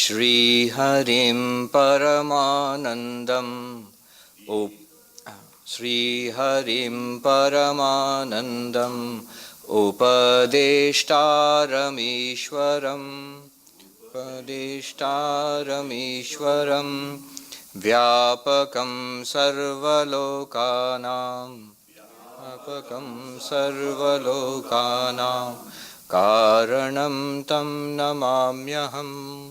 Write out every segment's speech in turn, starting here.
Shri Harim Paramanandam Shri Harim Paramanandam Upadeshtaramishwaram Vyapakam Sarvalokanam Karanam Tam Namamyaham.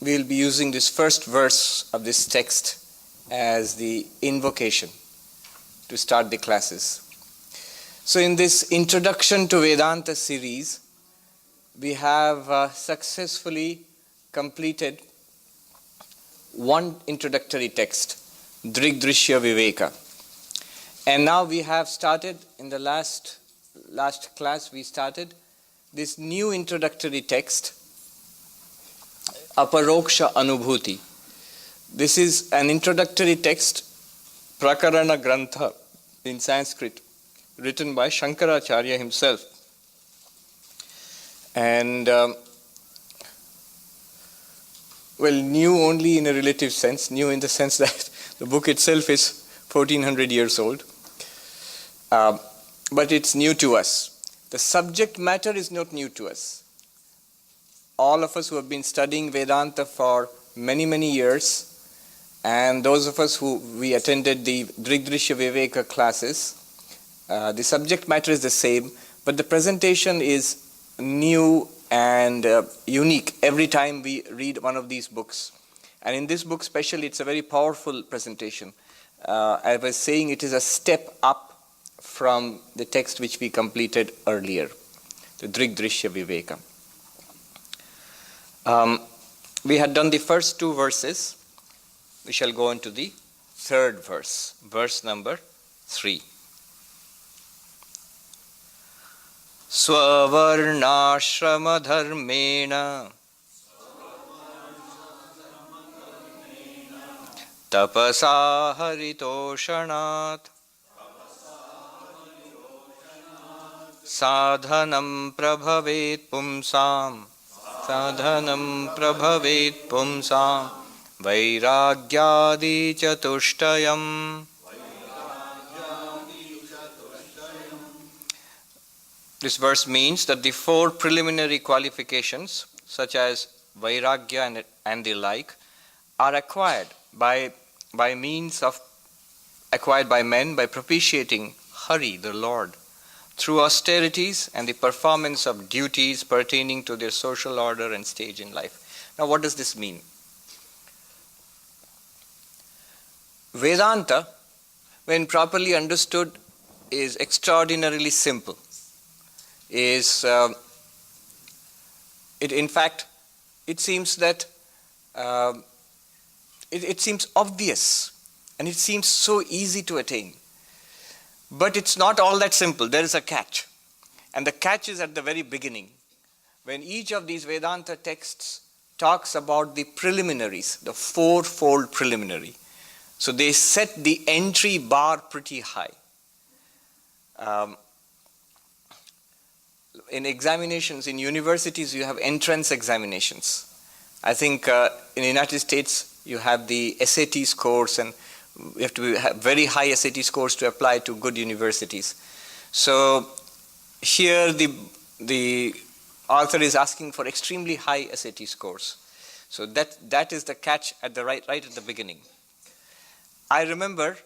We will be using this first verse of this text as the invocation to start the classes. So in this Introduction to Vedanta series, we have successfully completed one introductory text, Drigdrishya Viveka. And now we have started, in the last class we started this new introductory text, Aparokshanubhuti. This is an introductory text, prakarana grantha in Sanskrit, written by Shankaracharya himself. And new only in a relative sense, new in the sense that the book itself is 1400 years old, but it's new to us. The subject matter is not new to us. All of us who have been studying Vedanta for many, many years, and those of us who we attended the Drigdrishya Viveka classes, the subject matter is the same, but the presentation is new and unique every time we read one of these books. And in this book especially, it's a very powerful presentation. I was saying it is a step up from the text which we completed earlier, the Drigdrishya Viveka. We had done the first two verses. We shall go into the third verse, verse number 3. Swavarnashrama dharmena tapasa haritoshanat sadhanam prabhavet pumsam vairagyadi chatuштayam. This verse means that the four preliminary qualifications, such as vairagya and the like, are acquired by men by propitiating Hari, the Lord, through austerities and the performance of duties pertaining to their social order and stage in life. Now, what does this mean? Vedanta, when properly understood, is extraordinarily simple. It seems that it seems obvious and it seems so easy to attain. But it's not all that simple. There is a catch. And the catch is at the very beginning, when each of these Vedanta texts talks about the preliminaries, the fourfold preliminary. So they set the entry bar pretty high. In examinations, in universities, you have entrance examinations. I think in the United States, you have the SAT scores, and you have to have very high SAT scores to apply to good universities. So here the author is asking for extremely high SAT scores. So that is the catch at the right at the beginning. I remember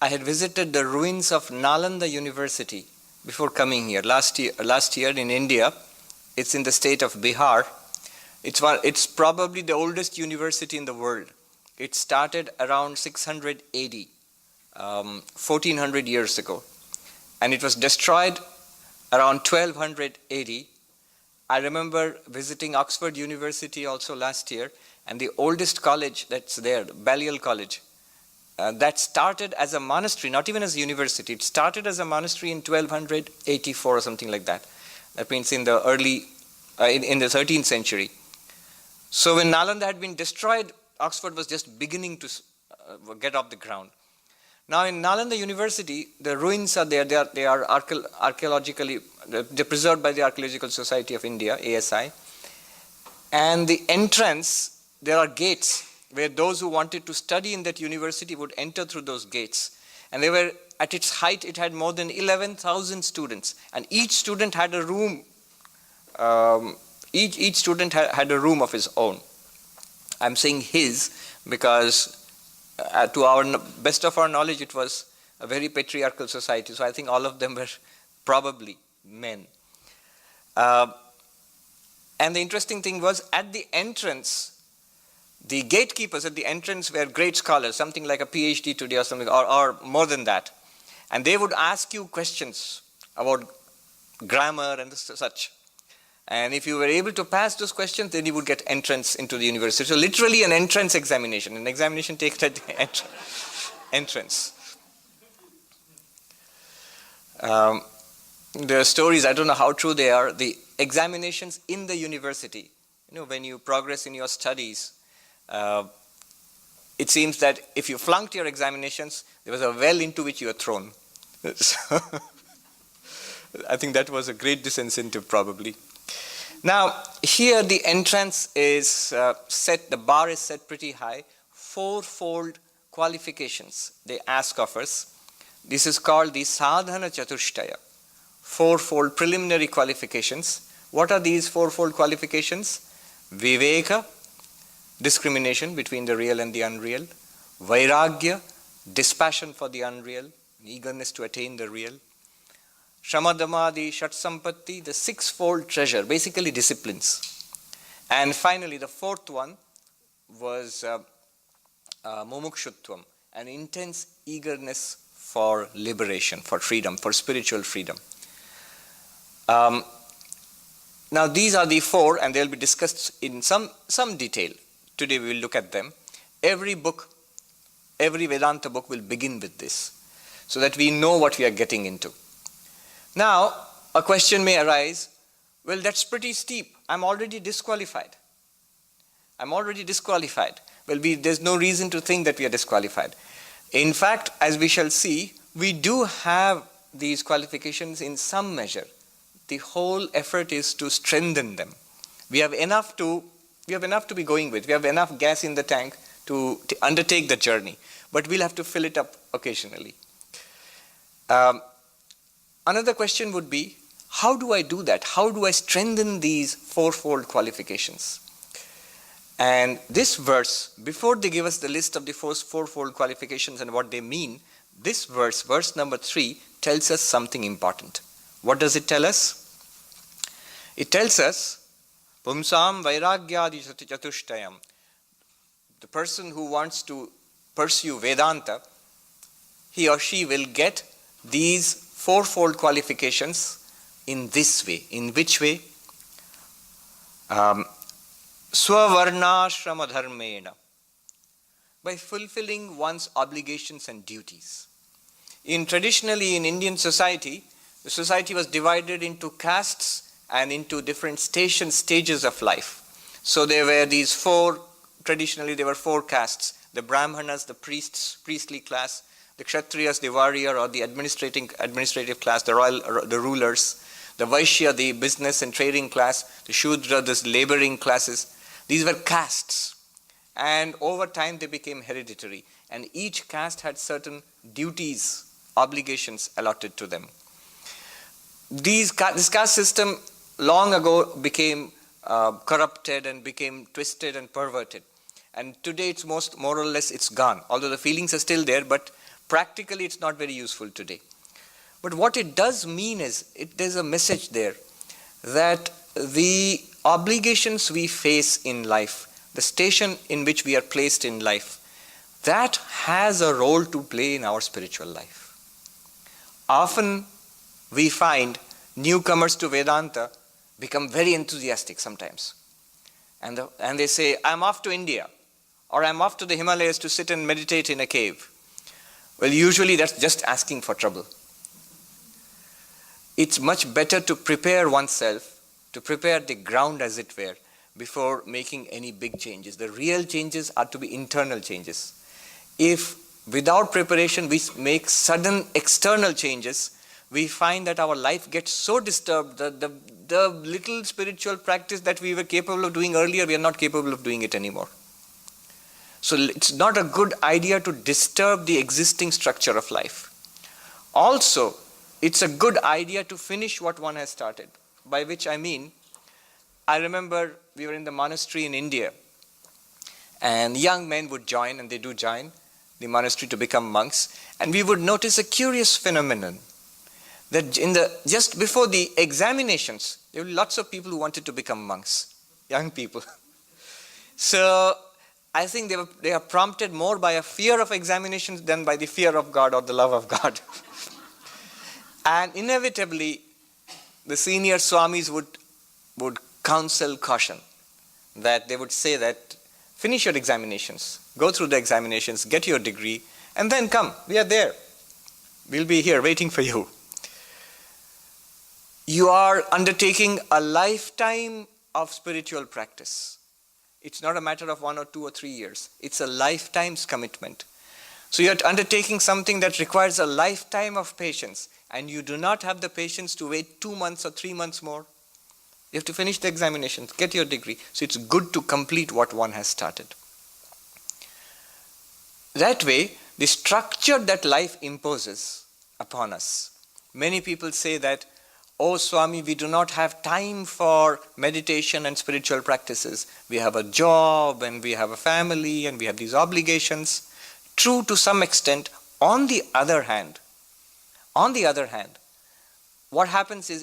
I had visited the ruins of Nalanda University before coming here last year in India. It's in the state of Bihar. It's probably the oldest university in the world. It started around 600 AD, 1400 years ago, and it was destroyed around 1200 AD. I remember visiting Oxford University also last year, and the oldest college that's there, Balliol College, that started as a monastery, not even as a university. It started as a monastery in 1284 or something like that. That means in the in the 13th century. So when Nalanda had been destroyed, Oxford was just beginning to get off the ground. Now in Nalanda University, the ruins are there. They are archaeologically, they're preserved by the Archaeological Society of India, ASI. And the entrance, there are gates where those who wanted to study in that university would enter through those gates. And they were, at its height, it had more than 11,000 students. And each student had a room, each student had a room of his own. I'm saying his because to our best of our knowledge, it was a very patriarchal society. So I think all of them were probably men. And the interesting thing was, at the entrance, the gatekeepers at the entrance were great scholars, something like a PhD today or something, or more than that. And they would ask you questions about grammar and such. And if you were able to pass those questions, then you would get entrance into the university. So literally an entrance examination. An examination takes at the entrance. There are stories, I don't know how true they are, the examinations in the university. When you progress in your studies, it seems that if you flunked your examinations, there was a well into which you were thrown. So I think that was a great disincentive probably. Now, here the entrance is set, the bar is set pretty high. Fourfold qualifications they ask of us. This is called the sadhana chatushtaya. Fourfold preliminary qualifications. What are these fourfold qualifications? Viveka, discrimination between the real and the unreal. Vairagya, dispassion for the unreal, eagerness to attain the real. Shamadamadi, Shatsampatti, the sixfold treasure, basically disciplines. And finally, the fourth one was Mumukshutvam, an intense eagerness for liberation, for freedom, for spiritual freedom. Now, these are the four, and they'll be discussed in some detail. Today we will look at them. Every book, every Vedanta book will begin with this, so that we know what we are getting into. Now, a question may arise, well, that's pretty steep. I'm already disqualified. Well, there's no reason to think that we are disqualified. In fact, as we shall see, we do have these qualifications in some measure. The whole effort is to strengthen them. We have enough to be going with. We have enough gas in the tank to undertake the journey. But we'll have to fill it up occasionally. Another question would be, how do I do that? How do I strengthen these fourfold qualifications? And this verse, before they give us the list of the fourfold qualifications and what they mean, this verse, verse number 3, tells us something important. What does it tell us? It tells us, Pumsam Vairagyadi Chatushtayam. The person who wants to pursue Vedanta, he or she will get these fourfold qualifications in this way. In which way? Swavarnashrama dharmena. By fulfilling one's obligations and duties. Traditionally in Indian society, the society was divided into castes and into different stages of life. So there were traditionally there were four castes. The Brahmanas, the priestly class, the Kshatriyas, the warrior or the administrative class, the rulers, the Vaishya, the business and trading class, the Shudra, the laboring classes. These were castes. And over time they became hereditary. And each caste had certain duties, obligations allotted to them. This caste system long ago became corrupted and became twisted and perverted. And today it's more or less it's gone. Although the feelings are still there, but practically it's not very useful today. But what it does mean is, there's a message there that the obligations we face in life, the station in which we are placed in life, that has a role to play in our spiritual life. Often we find newcomers to Vedanta become very enthusiastic sometimes. And they say, I'm off to India, or I'm off to the Himalayas to sit and meditate in a cave. Well, usually that's just asking for trouble. It's much better to prepare oneself, to prepare the ground as it were, before making any big changes. The real changes are to be internal changes. If without preparation, we make sudden external changes, we find that our life gets so disturbed that the little spiritual practice that we were capable of doing earlier, we are not capable of doing it anymore. So it's not a good idea to disturb the existing structure of life. Also, it's a good idea to finish what one has started. By which I mean, I remember we were in the monastery in India, and young men would join, and they do join the monastery to become monks, and we would notice a curious phenomenon that just before the examinations, there were lots of people who wanted to become monks, young people. So I think they are prompted more by a fear of examinations than by the fear of God or the love of God. And inevitably, the senior swamis would counsel caution, that they would say that finish your examinations, go through the examinations, get your degree, and then come, we are there. We'll be here waiting for you. You are undertaking a lifetime of spiritual practice. It's not a matter of 1 or 2 or 3 years. It's a lifetime's commitment. So you're undertaking something that requires a lifetime of patience, and you do not have the patience to wait 2 months or 3 months more. You have to finish the examinations, get your degree. So it's good to complete what one has started. That way, the structure that life imposes upon us. Many people say that, "Oh Swami, we do not have time for meditation and spiritual practices. We have a job and we have a family and we have these obligations." True to some extent. On the other hand, what happens is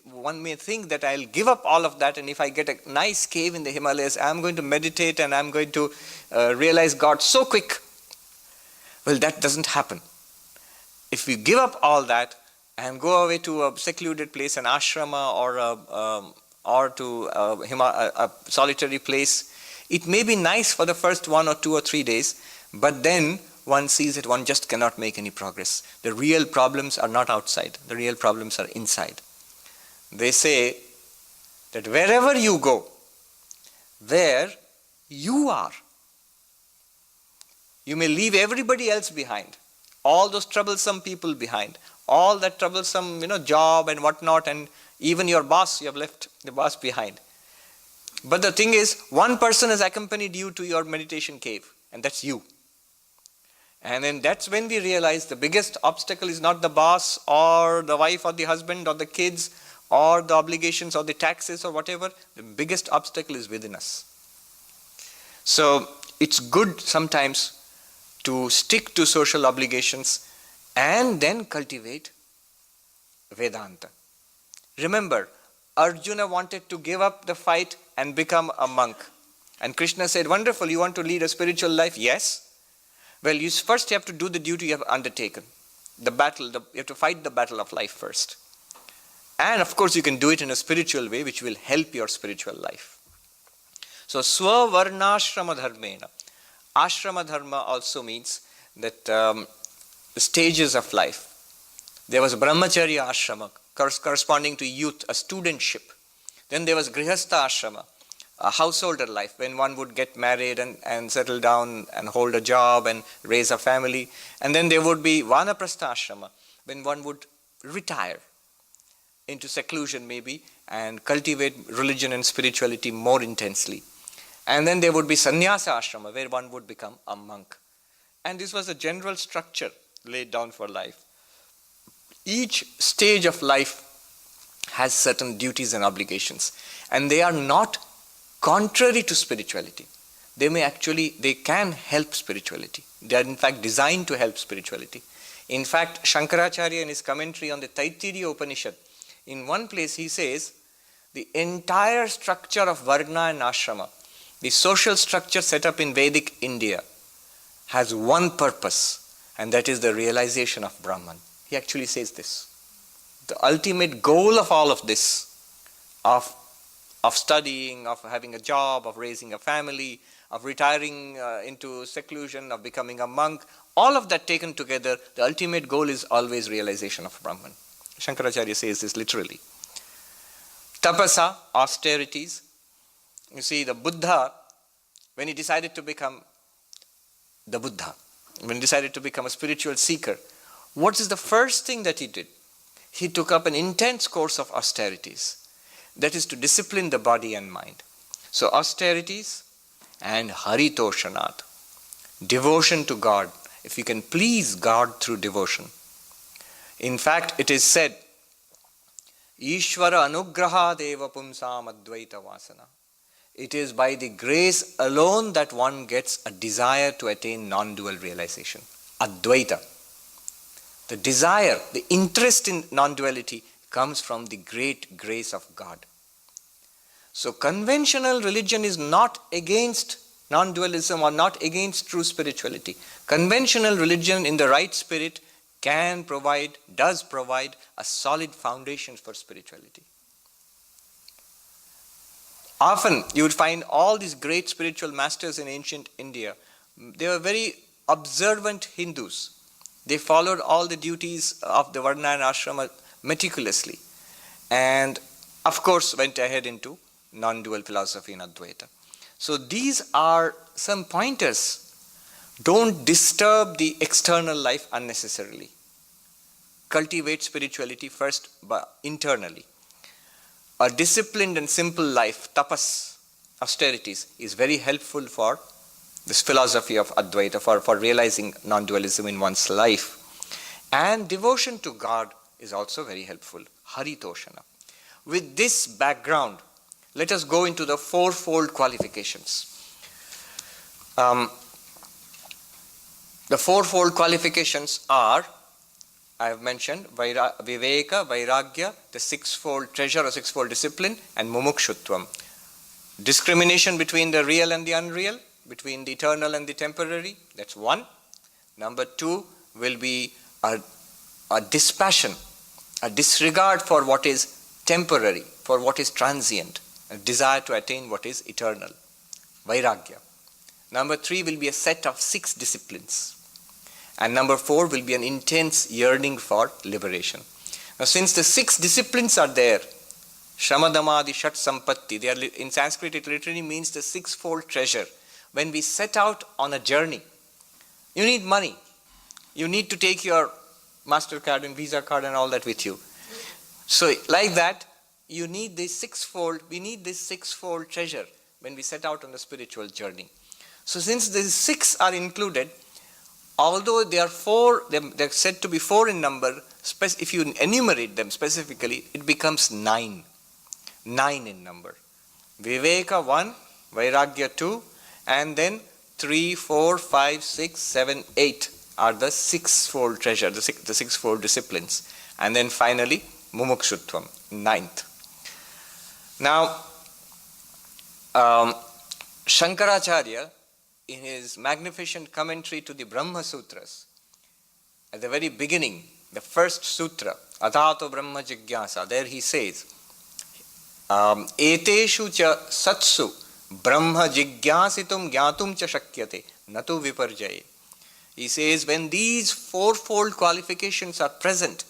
one may think that I'll give up all of that, and if I get a nice cave in the Himalayas, I'm going to meditate and I'm going to realize God so quick. Well, that doesn't happen. If we give up all that and go away to a secluded place, an ashrama or to a solitary place, it may be nice for the first 1 or 2 or 3 days, but then one sees that one just cannot make any progress. The real problems are not outside. The real problems are inside. They say that wherever you go, there you are. You may leave everybody else behind, all those troublesome people behind, all that troublesome job and whatnot, and even your boss, you have left the boss behind. But the thing is, one person has accompanied you to your meditation cave, and that's you. And then that's when we realize the biggest obstacle is not the boss or the wife or the husband or the kids or the obligations or the taxes or whatever. The biggest obstacle is within us. So it's good sometimes to stick to social obligations and then cultivate Vedanta. Remember, Arjuna wanted to give up the fight and become a monk. And Krishna said, "Wonderful, you want to lead a spiritual life?" "Yes." "Well, you first have to do the duty you have undertaken. The battle, you have to fight the battle of life first. And of course you can do it in a spiritual way which will help your spiritual life." So, swavarnashrama dharmena. Ashrama dharma also means that the stages of life. There was brahmacharya ashrama, corresponding to youth, a studentship. Then there was grihastha ashrama, a householder life, when one would get married and settle down and hold a job and raise a family. And then there would be vanaprastha ashrama, when one would retire into seclusion maybe and cultivate religion and spirituality more intensely. And then there would be sannyasa ashrama, where one would become a monk. And this was a general structure laid down for life. Each stage of life has certain duties and obligations, and they are not contrary to spirituality. They can help spirituality. They are in fact designed to help spirituality. In fact, Shankaracharya in his commentary on the Taittiriya Upanishad, in one place he says, the entire structure of Varna and Ashrama, the social structure set up in Vedic India, has one purpose, and that is the realization of Brahman. He actually says this. The ultimate goal of all of this, of studying, of having a job, of raising a family, of retiring into seclusion, of becoming a monk, all of that taken together, the ultimate goal is always realization of Brahman. Shankaracharya says this literally. Tapasa, austerities. You see, the Buddha, when he decided to become the Buddha, when he decided to become a spiritual seeker, what is the first thing that he did? He took up an intense course of austerities. That is to discipline the body and mind. So austerities and haritoshanat, devotion to God, if you can please God through devotion. In fact, it is said, Ishvara anugraha deva pumsam advaita vasana. It is by the grace alone that one gets a desire to attain non-dual realization. Advaita. The desire, the interest in non-duality comes from the great grace of God. So conventional religion is not against non-dualism or not against true spirituality. Conventional religion in the right spirit does provide a solid foundation for spirituality. Often you would find all these great spiritual masters in ancient India, they were very observant Hindus. They followed all the duties of the Varna and Ashrama meticulously, and of course went ahead into non-dual philosophy and Advaita. So these are some pointers. Don't disturb the external life unnecessarily. Cultivate spirituality first internally. A disciplined and simple life, tapas, austerities, is very helpful for this philosophy of Advaita, for realizing non-dualism in one's life. And devotion to God is also very helpful. Haritoshana. With this background, let us go into the fourfold qualifications. The fourfold qualifications are, I have mentioned, Viveka, Vairagya, the sixfold treasure or sixfold discipline, and mumukshutvam. Discrimination between the real and the unreal, between the eternal and the temporary, that's one. Number two will be a dispassion, a disregard for what is temporary, for what is transient, a desire to attain what is eternal, Vairagya. Number three will be a set of 6 disciplines. And number 4 will be an intense yearning for liberation. Now, since the 6 disciplines are there, Shramadamadi Shat Sampatti, they are, in Sanskrit it literally means the sixfold treasure. When we set out on a journey, you need money. You need to take your MasterCard and Visa card and all that with you. So like that, you need this sixfold, we need this sixfold treasure when we set out on the spiritual journey. So since these 6 are included, although they are 4, they're said to be 4 in number, if you enumerate them specifically, it becomes 9. 9 in number. Viveka 1, Vairagya 2, and then 3, 4, 5, 6, 7, 8 are the sixfold treasure, the sixfold disciplines. And then finally, mumukshutvam, 9th. Now, Shankaracharya, in his magnificent commentary to the Brahma Sutras, at the very beginning, the first sutra, Adhato Brahma Jigyasa, there he says, Eteshu cha satsu Brahma Jigyasitum Gyatum cha shakyate natu viparjaye. He says, when these fourfold qualifications are present,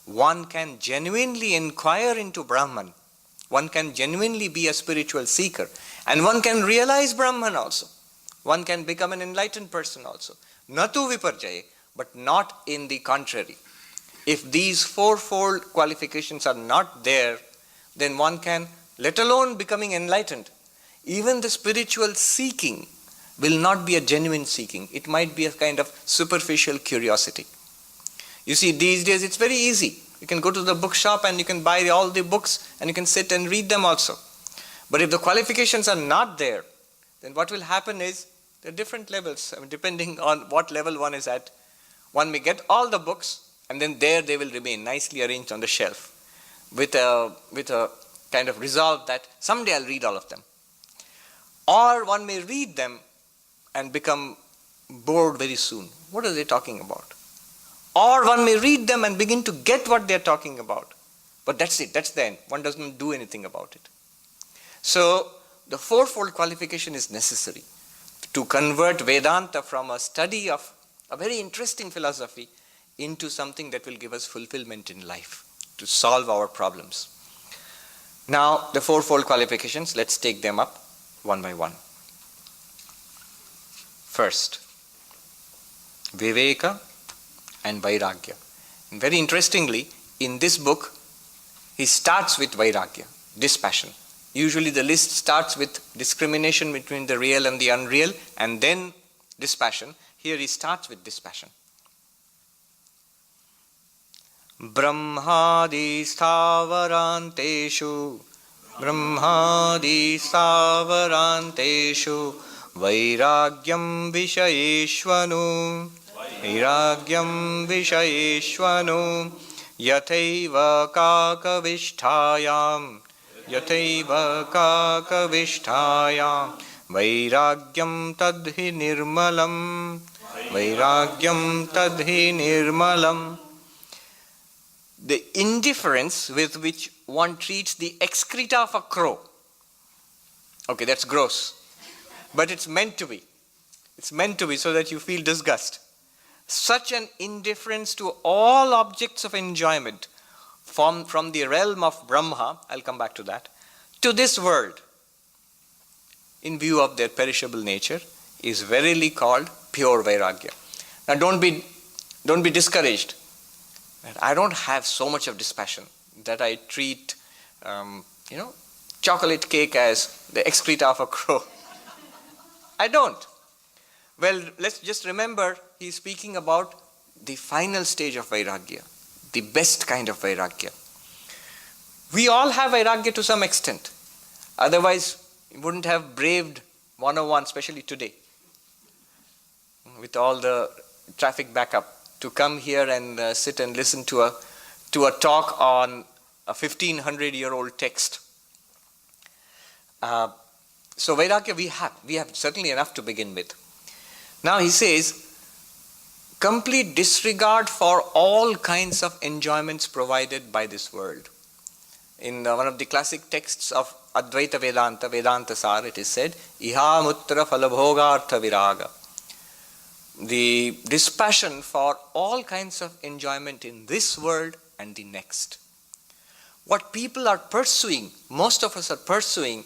one can genuinely inquire into Brahman. One can genuinely be a spiritual seeker. And one can realize Brahman also. One can become an enlightened person also. Natu viparjaye, but not in the contrary. If these fourfold qualifications are not there, then one can, let alone becoming enlightened, even the spiritual seeking will not be a genuine seeking. It might be a kind of superficial curiosity. You see, these days it's very easy. You can go to the bookshop and you can buy all the books and you can sit and read them also. But if the qualifications are not there, then what will happen is, there are different levels. Depending on what level one is at, one may get all the books and then there they will remain nicely arranged on the shelf with a kind of resolve that someday I'll read all of them. Or one may read them and become bored very soon. What are they talking about? Or one may read them and begin to get what they're talking about. But that's it, that's the end. One doesn't do anything about it. So the fourfold qualification is necessary to convert Vedanta from a study of a very interesting philosophy into something that will give us fulfillment in life, to solve our problems. Now, the fourfold qualifications, let's take them up one by one. First, Viveka and Vairagya. And very interestingly, in this book, he starts with Vairagya, dispassion. Usually the list starts with discrimination between the real and the unreal, and then dispassion. Here he starts with dispassion. Brahmadi stavaranteshu vairagyam vishayeshvanu yathaiva kakavishthayam vairagyam tadhi nirmalam. The indifference with which one treats the excreta of a crow. Okay, that's gross. But it's meant to be. It's meant to be so that you feel disgust. Such an indifference to all objects of enjoyment from the realm of Brahma, I'll come back to that, to this world, in view of their perishable nature, is verily called pure Vairagya. Now don't be discouraged. I don't have so much of dispassion that I treat, chocolate cake as the excreta of a crow. I don't. Well, let's just remember, he's speaking about the final stage of Vairagya, the best kind of Vairagya. We all have Vairagya to some extent. Otherwise, we wouldn't have braved 101, especially today, with all the traffic backup, to come here and sit and listen to a talk on a 1500-year-old text. So Vairagya we have certainly enough to begin with. Now he says, complete disregard for all kinds of enjoyments provided by this world. In one of the classic texts of Advaita Vedanta, Vedanta Sar, it is said, Iha mutra phalabhogartha viraga. The dispassion for all kinds of enjoyment in this world and the next. What people are pursuing, most of us are pursuing,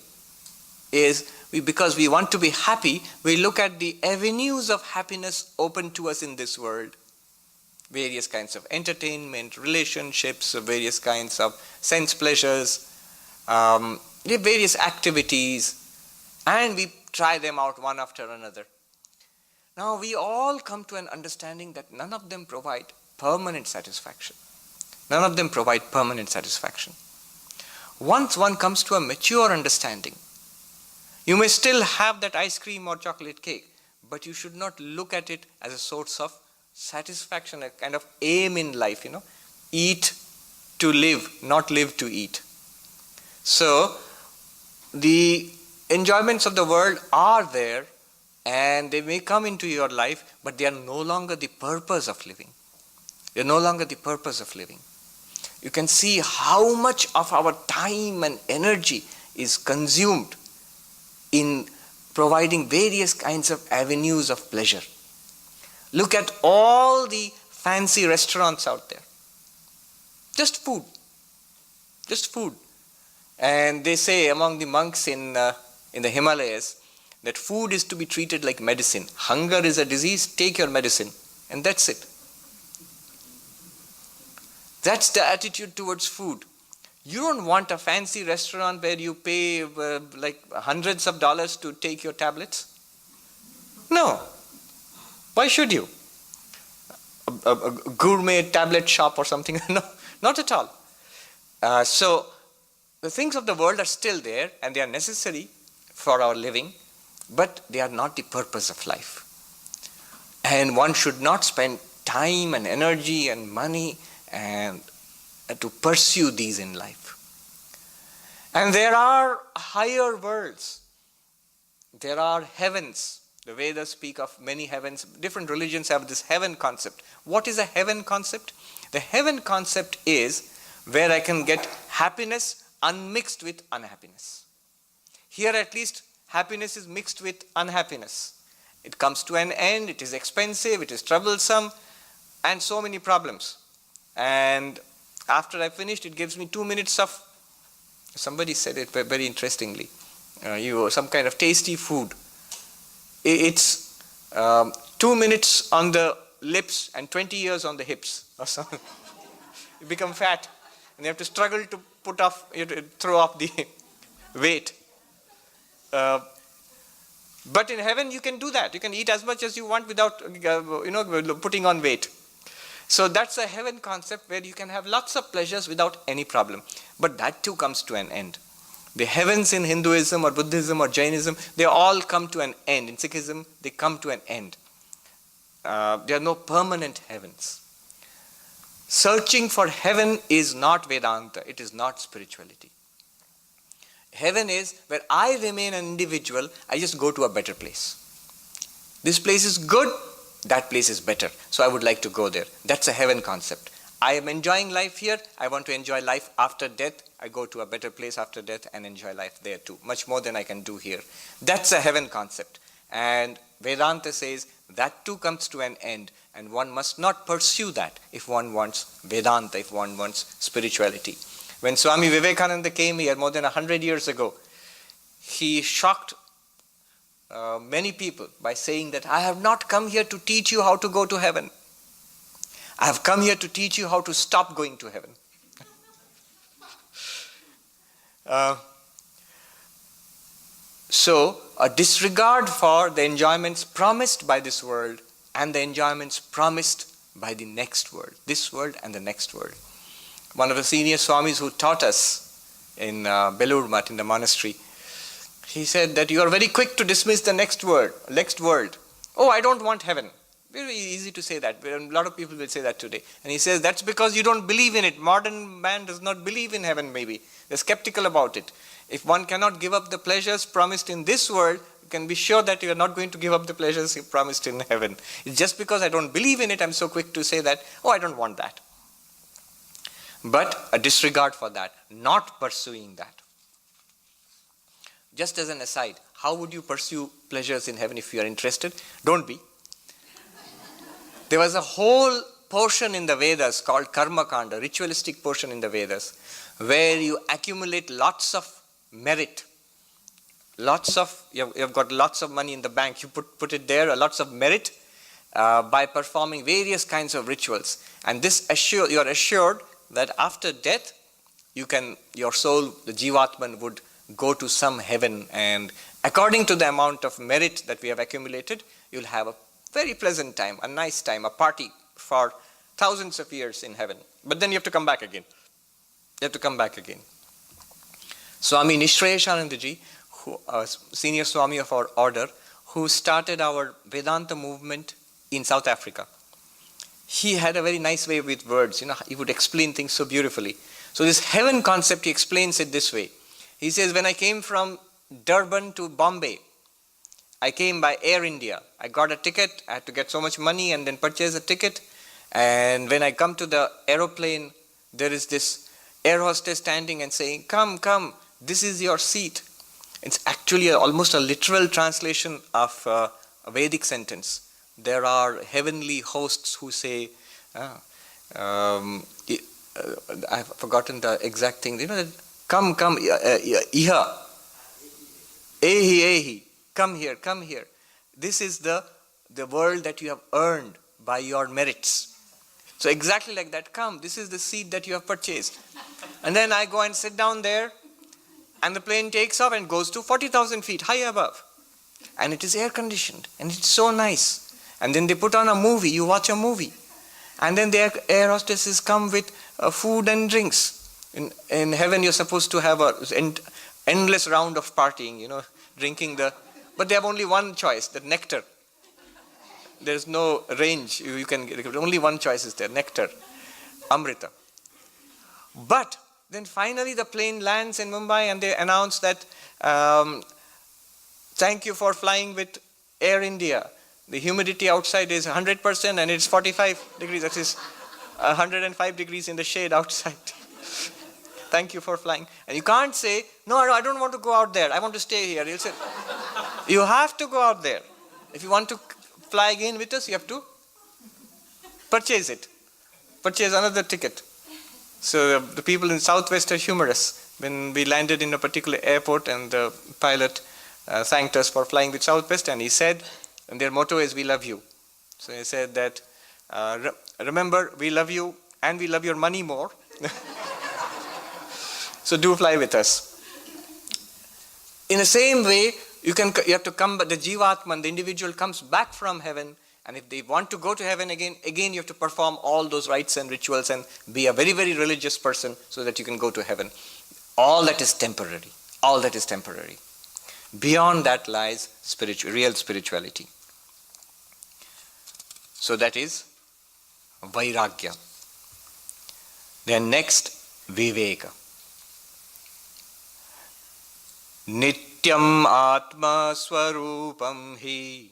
is because we want to be happy, we look at the avenues of happiness open to us in this world. Various kinds of entertainment, relationships, various kinds of sense pleasures, various activities, and we try them out one after another. Now we all come to an understanding that none of them provide permanent satisfaction. None of them provide permanent satisfaction. Once one comes to a mature understanding, you may still have that ice cream or chocolate cake, but you should not look at it as a source of satisfaction, a kind of aim in life, Eat to live, not live to eat. So, the enjoyments of the world are there, and they may come into your life, but they are no longer the purpose of living. They are no longer the purpose of living. You can see how much of our time and energy is consumed in providing various kinds of avenues of pleasure. Look at all the fancy restaurants out there. Just food. Just food. And they say among the monks in the Himalayas that food is to be treated like medicine. Hunger is a disease, take your medicine. And that's it. That's the attitude towards food. You don't want a fancy restaurant where you pay like hundreds of dollars to take your tablets. No. Why should you? A gourmet tablet shop or something? No, not at all. So the things of the world are still there and they are necessary for our living, but they are not the purpose of life. And one should not spend time and energy and money and to pursue these in life. And there are higher worlds. There are heavens. The Vedas speak of many heavens. Different religions have this heaven concept. What is a heaven concept? The heaven concept is where I can get happiness unmixed with unhappiness. Here at least happiness is mixed with unhappiness. It comes to an end, it is expensive, it is troublesome, and so many problems. And after I finished, it gives me 2 minutes of, somebody said it very interestingly, some kind of tasty food. It's 2 minutes on the lips and 20 years on the hips or something. You become fat and you have to struggle to you have to throw off the weight. But in heaven you can do that. You can eat as much as you want without putting on weight. So that's a heaven concept where you can have lots of pleasures without any problem. But that too comes to an end. The heavens in Hinduism or Buddhism or Jainism, they all come to an end. In Sikhism, they come to an end. There are no permanent heavens. Searching for heaven is not Vedanta. It is not spirituality. Heaven is where I remain an individual, I just go to a better place. This place is good, that place is better. So I would like to go there. That's a heaven concept. I am enjoying life here, I want to enjoy life after death. I go to a better place after death and enjoy life there too. Much more than I can do here. That's a heaven concept. And Vedanta says that too comes to an end. And one must not pursue that if one wants Vedanta, if one wants spirituality. When Swami Vivekananda came here more than 100 years ago, he shocked many people by saying that I have not come here to teach you how to go to heaven. I have come here to teach you how to stop going to heaven. So, a disregard for the enjoyments promised by this world and the enjoyments promised by the next world. This world and the next world. One of the senior Swamis who taught us in Belur Math, in the monastery, he said that you are very quick to dismiss the next world. Oh, I don't want heaven. Very easy to say that. A lot of people will say that today. And he says that's because you don't believe in it. Modern man does not believe in heaven maybe. They're skeptical about it. If one cannot give up the pleasures promised in this world, you can be sure that you are not going to give up the pleasures promised in heaven. It's just because I don't believe in it, I'm so quick to say that, oh, I don't want that. But a disregard for that, not pursuing that. Just as an aside, how would you pursue pleasures in heaven if you are interested? Don't be. There was a whole portion in the Vedas called Karma Kanda, ritualistic portion in the Vedas, where you accumulate lots of merit. You've got lots of money in the bank, you put it there, lots of merit by performing various kinds of rituals. And this you are assured that after death, your soul, the Jivatman, would go to some heaven, and according to the amount of merit that we have accumulated, you'll have a very pleasant time, a nice time, a party for thousands of years in heaven. But then you have to come back again. Swami Nishrayashanandaji, who senior Swami of our order, who started our Vedanta movement in South Africa. He had a very nice way with words. He would explain things so beautifully. So this heaven concept, he explains it this way. He says, when I came from Durban to Bombay, I came by Air India. I got a ticket, I had to get so much money and then purchase a ticket. And when I come to the aeroplane, there is this air hostess standing and saying, come, this is your seat. It's actually almost a literal translation of a Vedic sentence. There are heavenly hosts who say, I've forgotten the exact thing. Come, iha, ehi, come here. This is the world that you have earned by your merits. So exactly like that, come, this is the seat that you have purchased. And then I go and sit down there, and the plane takes off and goes to 40,000 feet high above. And it is air conditioned, and it's so nice. And then they put on a movie, you watch a movie. And then the air hostesses come with food and drinks. In heaven you're supposed to have an endless round of partying, drinking but they have only one choice, the nectar. There's no range, you can get, only one choice is there, nectar, Amrita. But then finally the plane lands in Mumbai and they announce that, thank you for flying with Air India. The humidity outside is 100% and it's 45 degrees, that is 105 degrees in the shade outside. Thank you for flying. And you can't say, no, I don't want to go out there. I want to stay here. You'll say, you have to go out there. If you want to fly again with us, you have to purchase it. Purchase another ticket. So the people in Southwest are humorous. When we landed in a particular airport and the pilot thanked us for flying with Southwest, and he said, and their motto is, we love you. So he said that Remember, we love you and we love your money more. So do fly with us. In the same way, you have to come, but the Jivatman, the individual comes back from heaven, and if they want to go to heaven again you have to perform all those rites and rituals and be a very, very religious person so that you can go to heaven. All that is temporary. All that is temporary. Beyond that lies real spirituality. So that is Vairagya. Then next, Viveka. Nityam Atma Swarupam Hi.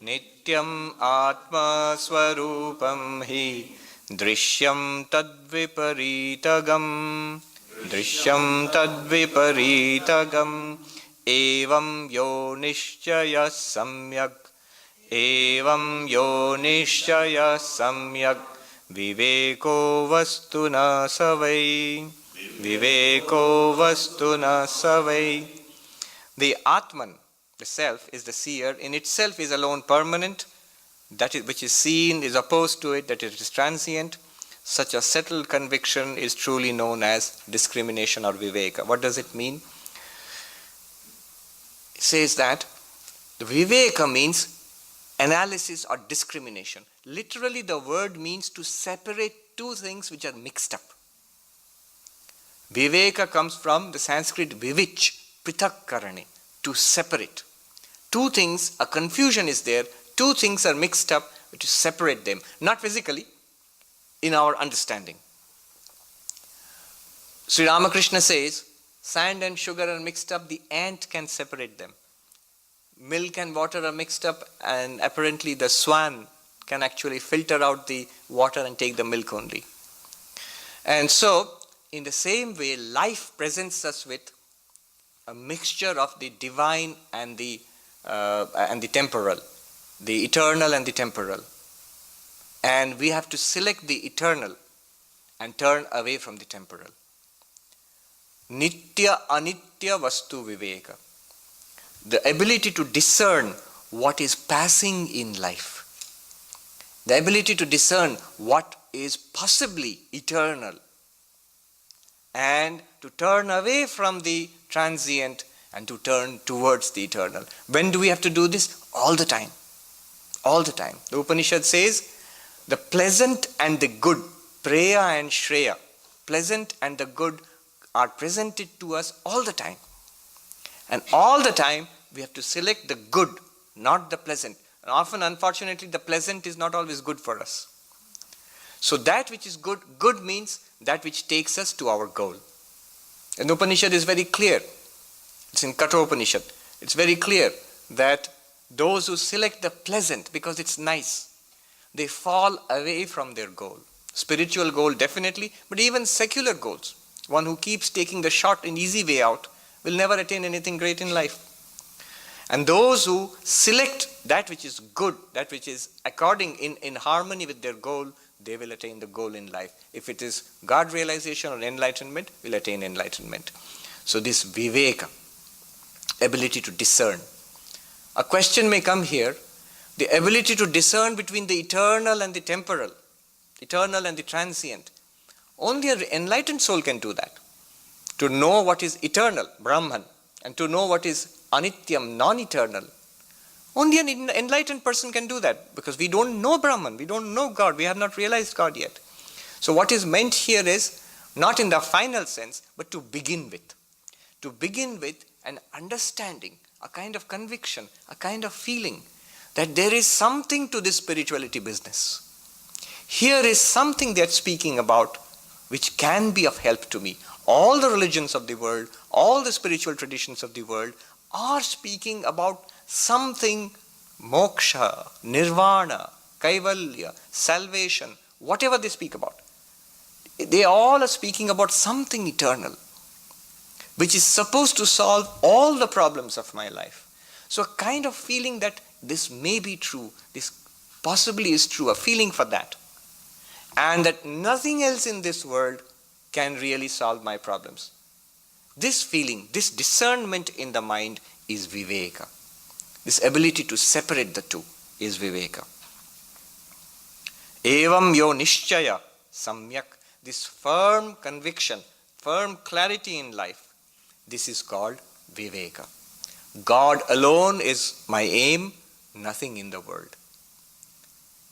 Nityam Atma Swarupam Hi. Drishyam Tadviparitagam. Drishyam Tadviparitagam. Evam Yo Nishchaya Samyak. Evam Yo Nishchaya Samyak. Viveko Vastuna Savai. Viveko Vastuna Savai. The Atman, the self, is the seer. In itself is alone permanent. That is, which is seen is opposed to it, that it is transient. Such a settled conviction is truly known as discrimination or Viveka. What does it mean? It says that the Viveka means analysis or discrimination. Literally, the word means to separate two things which are mixed up. Viveka comes from the Sanskrit vivich, prakarana, to separate. Two things, a confusion is there, two things are mixed up, to separate them. Not physically, in our understanding. Sri Ramakrishna says, sand and sugar are mixed up, the ant can separate them. Milk and water are mixed up, and apparently the swan can actually filter out the water and take the milk only. And so, in the same way, life presents us with a mixture of the divine and the temporal, the eternal and the temporal. And we have to select the eternal and turn away from the temporal. Nitya anitya vastu viveka. The ability to discern what is passing in life. The ability to discern what is possibly eternal. And to turn away from the transient and to turn towards the eternal. When do we have to do this? All the time. All the time. The Upanishad says, the pleasant and the good, Preya and Shreya, pleasant and the good are presented to us all the time. And all the time, we have to select the good, not the pleasant. And often, unfortunately, the pleasant is not always good for us. So that which is good, good means that which takes us to our goal. And the Upanishad is very clear. It's in Kathopanishad. It's very clear that those who select the pleasant because it's nice, they fall away from their goal. Spiritual goal definitely, but even secular goals. One who keeps taking the short and easy way out will never attain anything great in life. And those who select that which is good, that which is according in harmony with their goal, they will attain the goal in life. If it is God realization or enlightenment, will attain enlightenment. So this Viveka, ability to discern. A question may come here, the ability to discern between the eternal and the temporal, eternal and the transient. Only an enlightened soul can do that. To know what is eternal, Brahman, and to know what is anityam, non-eternal. Only an enlightened person can do that, because we don't know Brahman, we don't know God, we have not realized God yet. So what is meant here is, not in the final sense, but to begin with. To begin with an understanding, a kind of conviction, a kind of feeling that there is something to this spirituality business. Here is something they're speaking about which can be of help to me. All the religions of the world, all the spiritual traditions of the world are speaking about something, moksha, nirvana, kaivalya, salvation, whatever they speak about. They all are speaking about something eternal, which is supposed to solve all the problems of my life. So a kind of feeling that this may be true, this possibly is true, a feeling for that. And that nothing else in this world can really solve my problems. This feeling, this discernment in the mind is Viveka. This ability to separate the two is Viveka. Evam yo nishchaya samyak. This firm conviction, firm clarity in life, this is called Viveka. God alone is my aim, nothing in the world.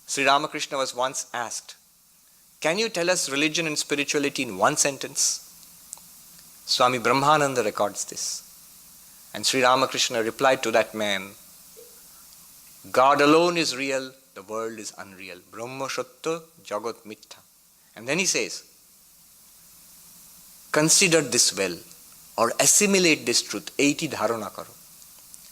Sri Ramakrishna was once asked, can you tell us religion and spirituality in one sentence? Swami Brahmananda records this. And Sri Ramakrishna replied to that man, God alone is real, the world is unreal. Brahma Shatta Jagat Mittha. And then he says, consider this well, or assimilate this truth. Eiti dharana karo.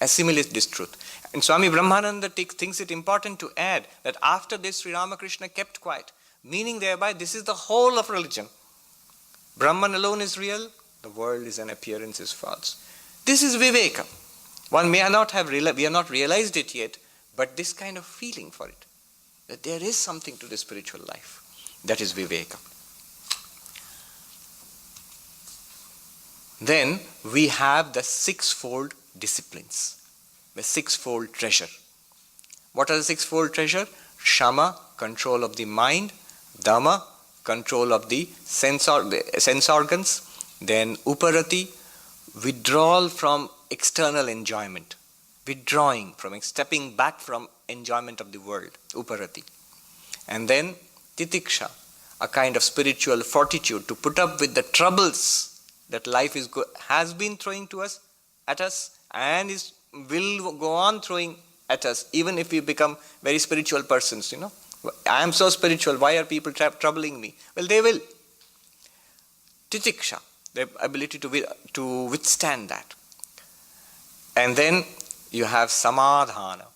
Assimilate this truth. And Swami Brahmananda thinks it important to add that after this Sri Ramakrishna kept quiet, meaning thereby this is the whole of religion. Brahman alone is real, the world is an appearance, is false. This is Viveka. One may not have we have not realized it yet, but this kind of feeling for it, that there is something to the spiritual life, that is Viveka. Then we have the sixfold disciplines, the sixfold treasure. What are the sixfold treasure? Shama, control of the mind. Dhamma, control of the sense organs. Then Uparati, withdrawal from external enjoyment. Withdrawing from, stepping back from enjoyment of the world. Uparati. And then Titiksha, a kind of spiritual fortitude to put up with the troubles that life has been throwing at us, and will go on throwing at us, even if we become very spiritual persons, I am so spiritual, why are people troubling me? Well, they will. Titiksha, the ability to withstand that. And then you have samadhana.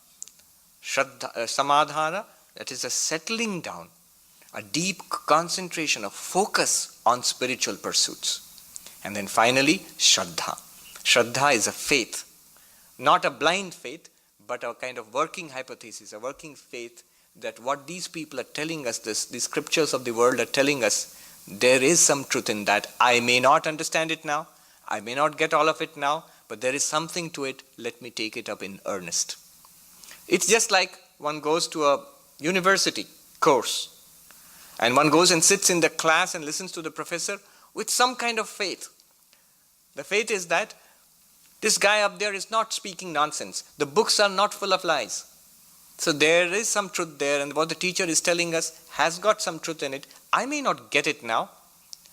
Samadhana, that is a settling down, a deep concentration, a focus on spiritual pursuits. And then finally, Shraddha. Shraddha is a faith, not a blind faith, but a kind of working hypothesis, a working faith that what these people are telling us, the scriptures of the world are telling us, there is some truth in that. I may not understand it now, I may not get all of it now, but there is something to it, let me take it up in earnest. It's just like one goes to a university course, and one goes and sits in the class and listens to the professor with some kind of faith. The faith is that this guy up there is not speaking nonsense. The books are not full of lies. So there is some truth there, and what the teacher is telling us has got some truth in it. I may not get it now.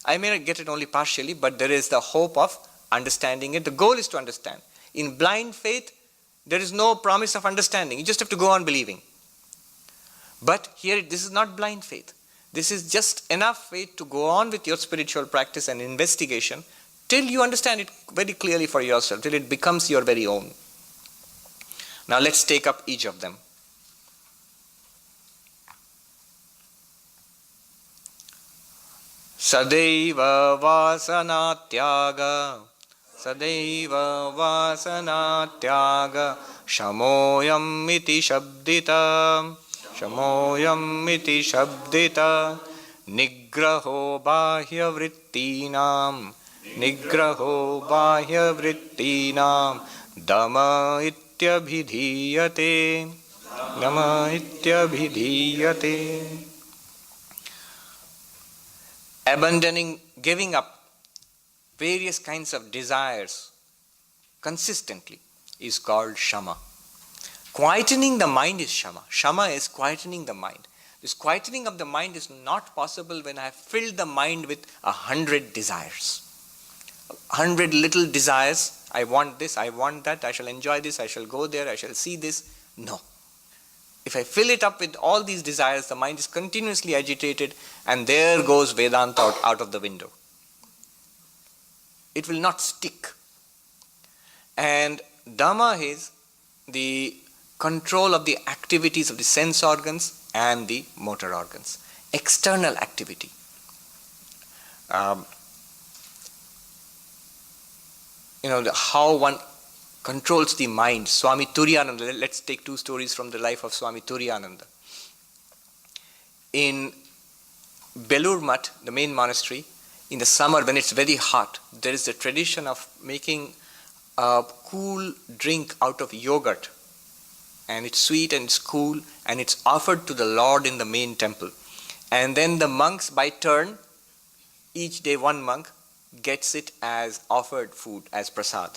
I may not get it only partially, but there is the hope of understanding it. The goal is to understand. In blind faith, there is no promise of understanding. You just have to go on believing. But here, this is not blind faith. This is just enough faith to go on with your spiritual practice and investigation till you understand it very clearly for yourself, till it becomes your very own. Now let's take up each of them. Sadaiva vasanatyaga, sadaiva vasanatyaga, shamoyam iti shabdita, shamoyam iti shabdita, nigraho bahya vrittinam, nigraho bahya vrittinam, dhamma ityabhidhiyate, dhamma ityabhidhiyate. Abandoning, giving up various kinds of desires consistently is called shama. Quietening the mind is shama. Shama is quietening the mind. This quietening of the mind is not possible when I have filled the mind with 100 desires. 100 little desires. I want this, I want that, I shall enjoy this, I shall go there, I shall see this. No. If I fill it up with all these desires, the mind is continuously agitated, and there goes Vedanta out of the window. It will not stick. And Dhamma is the control of the activities of the sense organs and the motor organs. External activity. How one controls the mind. Swami Turiyananda, let's take two stories from the life of Swami Turiyananda. In Belur Mutt, the main monastery, in the summer when it's very hot, there is a tradition of making a cool drink out of yogurt and it's sweet and it's cool, and it's offered to the Lord in the main temple. And then the monks by turn, each day one monk gets it as offered food, as prasad.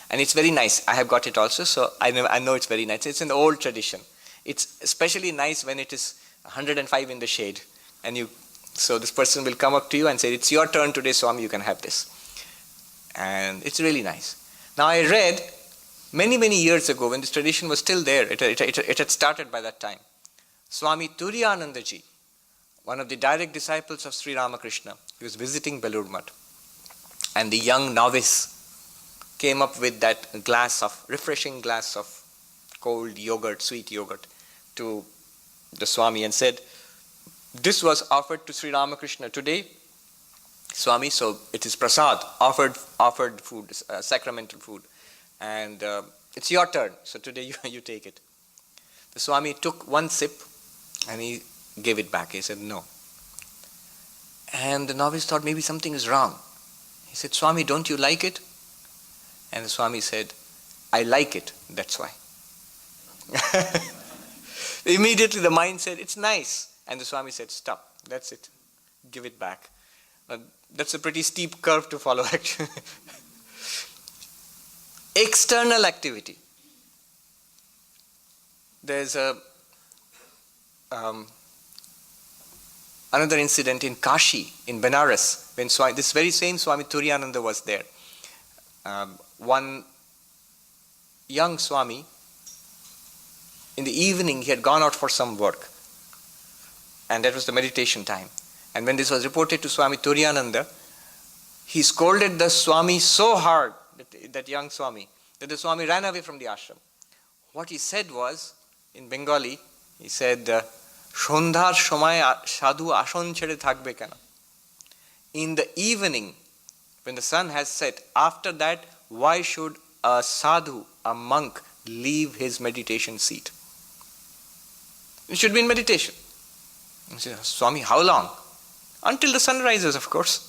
And it's very nice. I have got it also, so I know it's very nice. It's an old tradition. It's especially nice when it is 105 in the shade. So this person will come up to you and say, it's your turn today, Swami, you can have this. And it's really nice. Now I read many, many years ago, when this tradition was still there, it had started by that time. Swami Turiyananda ji, one of the direct disciples of Sri Ramakrishna, he was visiting Belur Math. And the young novice came up with that refreshing glass of cold yogurt, sweet yogurt, to the Swami and said, this was offered to Sri Ramakrishna today, Swami, so it is prasad, offered food, sacramental food. And it's your turn, so today you take it. The Swami took one sip and he gave it back. He said, no. And the novice thought maybe something is wrong. He said, Swami, don't you like it? And the Swami said, I like it, that's why. Immediately the mind said, it's nice. And the Swami said, stop, that's it, give it back. That's a pretty steep curve to follow, actually. External activity. There's another incident in Kashi, in Benares, when this very same Swami Turiyananda was there. One young Swami, in the evening, he had gone out for some work. And that was the meditation time. And when this was reported to Swami Turiyananda, he scolded the Swami so hard, that young Swami, that the Swami ran away from the ashram. What he said was, in Bengali, he said, Shondhar shomay sadhu ashon chede thakbe kena. In the evening, when the sun has set, after that, why should a sadhu, a monk, leave his meditation seat? It should be in meditation. He said, Swami, how long? Until the sun rises, of course.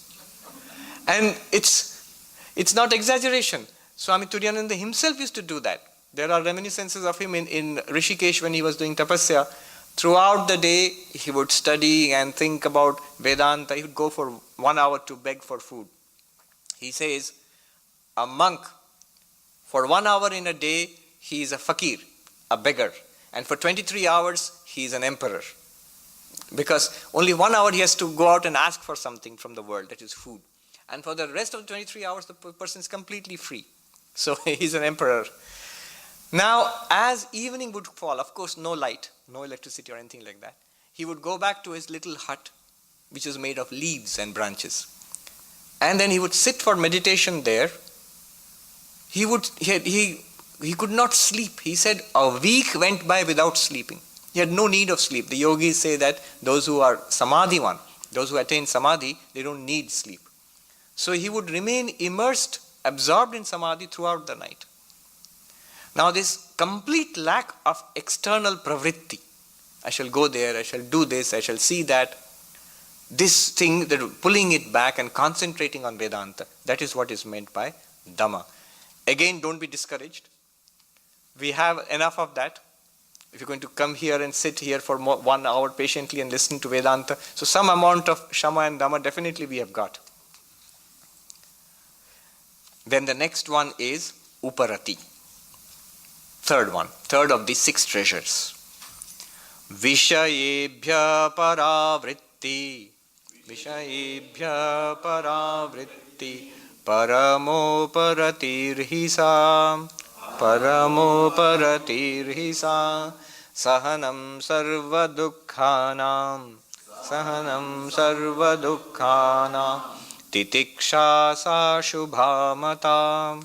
And it's not exaggeration. Swami Turiyananda himself used to do that. There are reminiscences of him in Rishikesh when he was doing tapasya. Throughout the day, he would study and think about Vedanta. He would go for 1 hour to beg for food. He says, a monk, for 1 hour in a day, he is a fakir, a beggar. And for 23 hours, he is an emperor. Because only 1 hour he has to go out and ask for something from the world, that is food. And for the rest of the 23 hours, the person is completely free. So he's an emperor. Now, as evening would fall, of course, no light, no electricity or anything like that, he would go back to his little hut, which is made of leaves and branches. And then he would sit for meditation there. He could not sleep. He said a week went by without sleeping. He had no need of sleep. The yogis say that those who are samadhiwan, those who attain samadhi, they don't need sleep. So he would remain immersed, absorbed in samadhi throughout the night. Now this complete lack of external pravritti, I shall go there, I shall do this, I shall see that, this thing, that pulling it back and concentrating on Vedanta, that is what is meant by Dhamma. Again, don't be discouraged. We have enough of that. If you're going to come here and sit here for 1 hour patiently and listen to Vedanta, so some amount of Shama and Dhamma definitely we have got. Then the next one is Uparati. Third of the 6 treasures. Vishayebhya paravritti, Vishayebhya paravritti, Paramoparatiirhisa, Paramoparatiirhisa, Sahanam sarva dukkhanam, Titiksha sa shubhamata.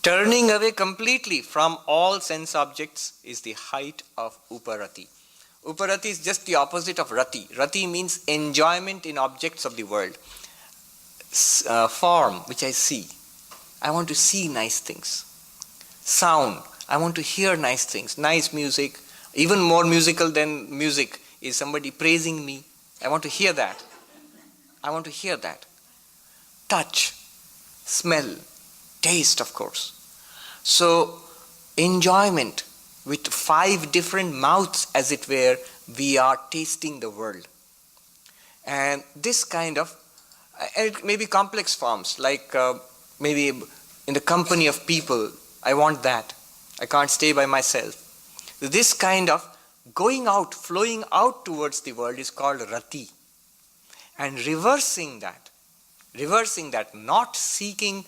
Turning away completely from all sense objects is the height of Uparati. Uparati is just the opposite of Rati. Rati means enjoyment in objects of the world. Form, which I see. I want to see nice things. Sound, I want to hear nice things. Nice music, even more musical than music is somebody praising me. I want to hear that. I want to hear that. Touch, smell, taste, of course. So, enjoyment, with 5 different mouths, as it were, we are tasting the world. And this kind of, and it may be complex forms, like maybe in the company of people, I want that. I can't stay by myself. This kind of going out, flowing out towards the world is called rati. And reversing that, not seeking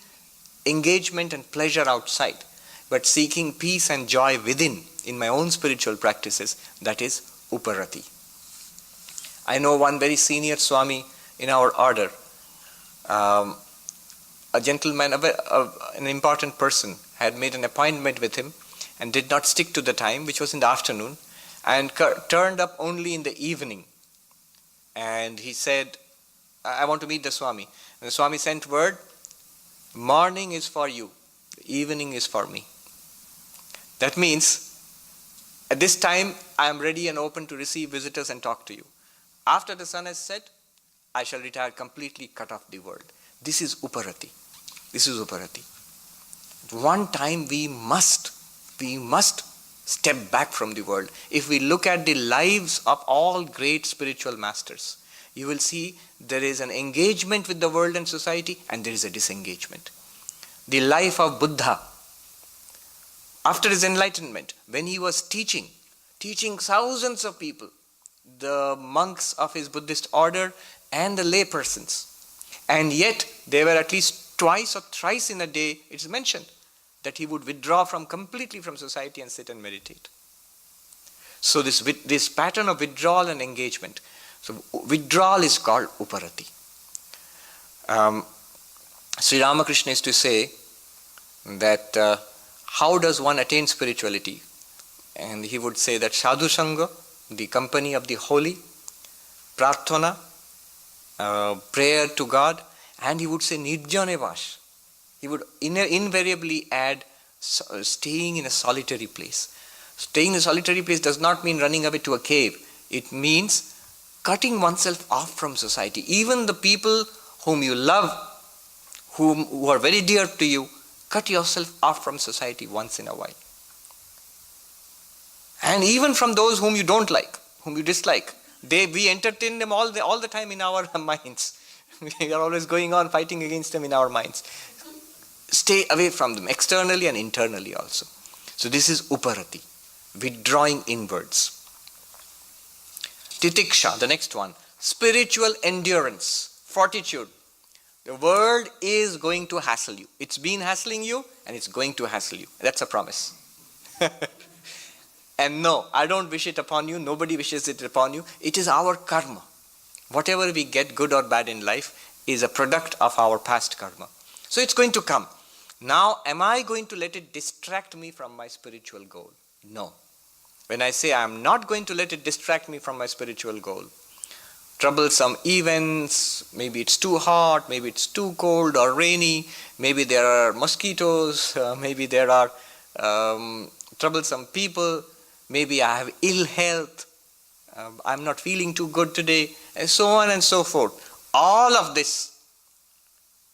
engagement and pleasure outside, but seeking peace and joy within, in my own spiritual practices, that is uparati. I know one very senior Swami in our order, a gentleman, an important person, had made an appointment with him and did not stick to the time, which was in the afternoon, and turned up only in the evening. And he said, I want to meet the Swami. And the Swami sent word, morning is for you, the evening is for me. That means, at this time, I am ready and open to receive visitors and talk to you. After the sun has set, I shall retire completely, cut off the world. This is uparati. One time we must step back from the world. If we look at the lives of all great spiritual masters, you will see there is an engagement with the world and society, and there is a disengagement. The life of Buddha, after his enlightenment, when he was teaching thousands of people, the monks of his Buddhist order and the lay persons, and yet there were at least twice or thrice in a day, it's mentioned, that he would withdraw completely from society and sit and meditate. So this pattern of withdrawal and engagement. So withdrawal is called uparati. Sri Ramakrishna used to say that how does one attain spirituality? And he would say that sadhu sangha, the company of the holy, prarthana, prayer to God, and he would say nirjane vash. He would invariably add staying in a solitary place. Staying in a solitary place does not mean running away to a cave. It means cutting oneself off from society. Even the people whom you love, who are very dear to you, cut yourself off from society once in a while. And even from those whom you don't like, whom you dislike, we entertain them all the time in our minds. We are always going on fighting against them in our minds. Stay away from them, externally and internally also. So this is uparati, withdrawing inwards. Titiksha, the next one, spiritual endurance, fortitude. The world is going to hassle you. It's been hassling you and it's going to hassle you. That's a promise. And no, I don't wish it upon you. Nobody wishes it upon you. It is our karma. Whatever we get, good or bad in life, is a product of our past karma. So it's going to come. Now, am I going to let it distract me from my spiritual goal? No. When I say I am not going to let it distract me from my spiritual goal, troublesome events, maybe it's too hot, maybe it's too cold or rainy, maybe there are mosquitoes, maybe there are troublesome people, maybe I have ill health, I'm not feeling too good today, and so on and so forth. All of this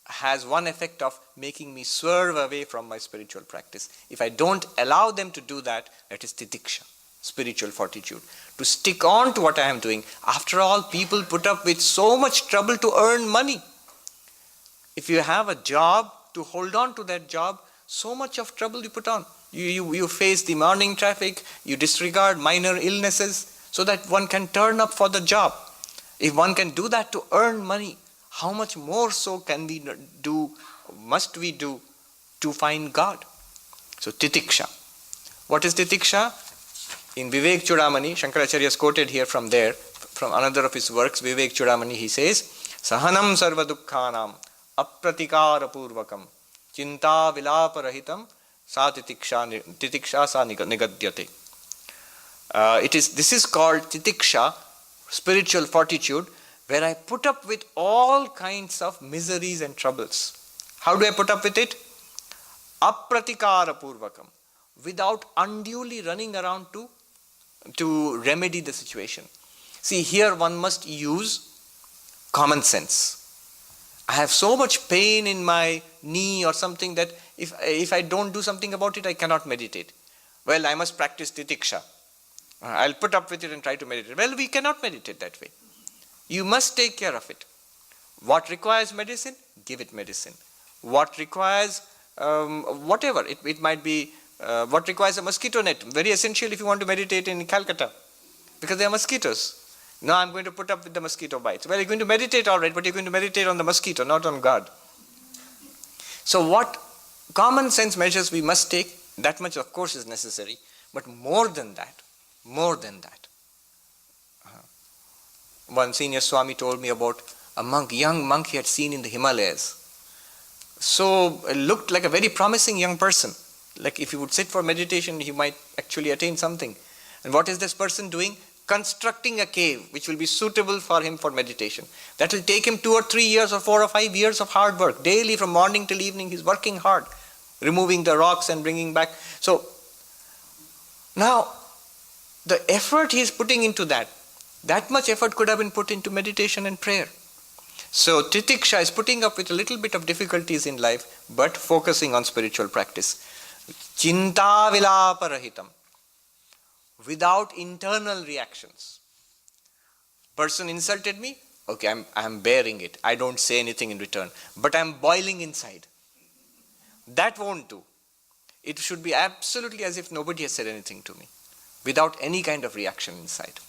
has one effect of making me swerve away from my spiritual practice. If I don't allow them to do that, that is titiksha, spiritual fortitude. To stick on to what I am doing. After all, people put up with so much trouble to earn money. If you have a job, to hold on to that job, so much of trouble you put on. You face the morning traffic, you disregard minor illnesses, so that one can turn up for the job. If one can do that to earn money, how much more so must we do to find God? So titiksha. What is titiksha? In Vivek Chudamani, Shankaracharya is quoted here from another of his works, Vivek Chudamani, he says, Sahanam sarva dukkhanam apratikara purvakam chinta vilapa rahitam sa titiksha sa nigadyate. This is called titiksha, spiritual fortitude, where I put up with all kinds of miseries and troubles. How do I put up with it? Apratikara purvakam, without unduly running around to remedy the situation. See, here one must use common sense. I have so much pain in my knee or something that if I don't do something about it, I cannot meditate. Well, I must practice titiksha. I'll put up with it and try to meditate. Well, we cannot meditate that way. You must take care of it. What requires medicine? Give it medicine. What requires whatever, it might be what requires a mosquito net, very essential if you want to meditate in Calcutta, because there are mosquitoes. No, I'm going to put up with the mosquito bites. Well, you're going to meditate all right, but you're going to meditate on the mosquito, not on God. So what common sense measures we must take, that much of course is necessary, but more than that, one senior Swami told me about a young monk he had seen in the Himalayas. So looked like a very promising young person. Like if he would sit for meditation, he might actually attain something. And what is this person doing? Constructing a cave which will be suitable for him for meditation. That will take him 2 or 3 years or 4 or 5 years of hard work. Daily from morning till evening he's working hard, removing the rocks and bringing back. So now the effort he is putting into that much effort could have been put into meditation and prayer. So titiksha is putting up with a little bit of difficulties in life, but focusing on spiritual practice. Chinta vilaparahitam, without internal reactions. Person insulted me, okay, I'm bearing it. I don't say anything in return, but I'm boiling inside. That won't do. It should be absolutely as if nobody has said anything to me, without any kind of reaction inside.